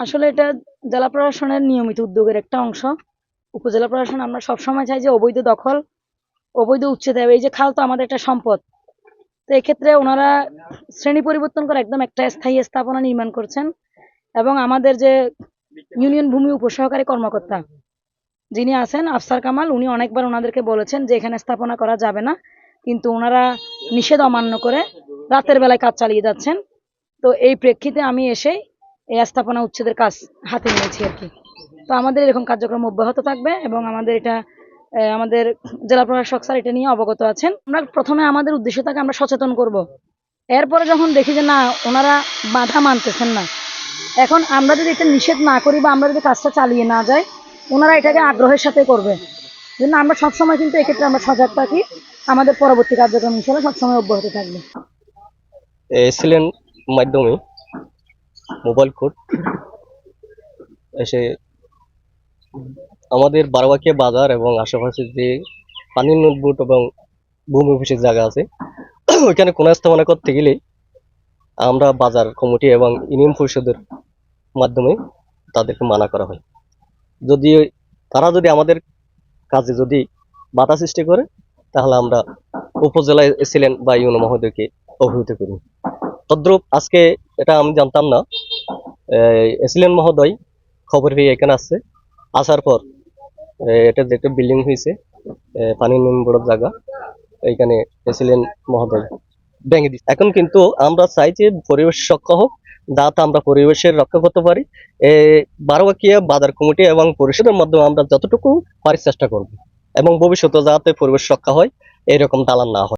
আসলে এটা জেলা প্রশাসনের নিয়মিত উদ্যোগের একটা অংশ। উপজেলা প্রশাসন আমরা সবসময় চাই যে অবৈধ দখল, অবৈধ উচ্ছেদ, এই যে খাল তো আমাদের একটা সম্পদ। তো এক্ষেত্রে ওনারা শ্রেণী পরিবর্তন করে একদম একটা স্থায়ী স্থাপনা নির্মাণ করছেন। এবং আমাদের যে ইউনিয়ন ভূমি উপসহকারী কর্মকর্তা যিনি আছেন আফসার কামাল, উনি অনেকবার ওনাদেরকে বলেছেন যে এখানে স্থাপনা করা যাবে না, কিন্তু ওনারা নিষেধ অমান্য করে রাতের বেলায় কাজ চালিয়ে যাচ্ছেন। তো এই প্রেক্ষিতে আমি এসে এই স্থাপনা উচ্ছেদের কাজ হাতে নিয়েছি আর কি। তো আমাদের এরকম কার্যক্রম অব্যাহত থাকবে এবং আমাদের এটা আমাদের জেলা প্রশাসক স্যার এটা নিয়ে অবগত আছেন। আমরা প্রথমে আমাদের উদ্দেশ্য থাকে আমরা সচেতন করব, এরপরে যখন দেখি যে না ওনারা বাধা মানতেছেন না, এখন আমরা যদি এটা নিষেধ না করি বা আমরা যদি কাজটা চালিয়ে না যাই, ওনারা এটাকে আগ্রহের সাথে করবে। জন্য আমরা সবসময় কিন্তু এক্ষেত্রে আমরা সজাগ থাকি। আমাদের পরবর্তী কার্যক্রম ইনশাআল্লাহ সবসময় অব্যাহত থাকবে। এসিলেন মাধ্যমে মোবাইল কোড এসে আমাদের বারবাকিয়া বাজার এবং আশেপাশে যে পানি নোটবুট এবং ভূমি অফিসের জায়গা আছে ওইখানে কোনো স্থাপনা করতে গেলে আমরা বাজার কমিটি এবং ইউনিয়ন পরিষদের মাধ্যমে তাদেরকে মানা করা হয়। যদি তারা যদি আমাদের কাজে যদি বাধা সৃষ্টি করে তাহলে আমরা উপজেলায় ছিলেন বা ইউনো মহোদয়কে অবহিত করি। তদ্রূপ আজকে এটা আমি জানতাম না, এসিলেন মহোদয় খবর পেয়ে এখানে আসছে, আসার পর এটা যে একটা বিল্ডিং হয়েছে পানি উন্নয়ন বোর্ডের জায়গা, এইখানে এসিলেন মহোদয় ভেঙে দিচ্ছে। এখন কিন্তু আমরা চাই যে পরিবেশ রক্ষা হোক, যাতে আমরা পরিবেশের রক্ষা করতে পারি। বারবাকিয়া বাজার কমিটি এবং পরিষদের মাধ্যমে আমরা যতটুকু পারি চেষ্টা করব এবং ভবিষ্যতে যাতে পরিবেশ রক্ষা হয় এরকম দালান না হয়।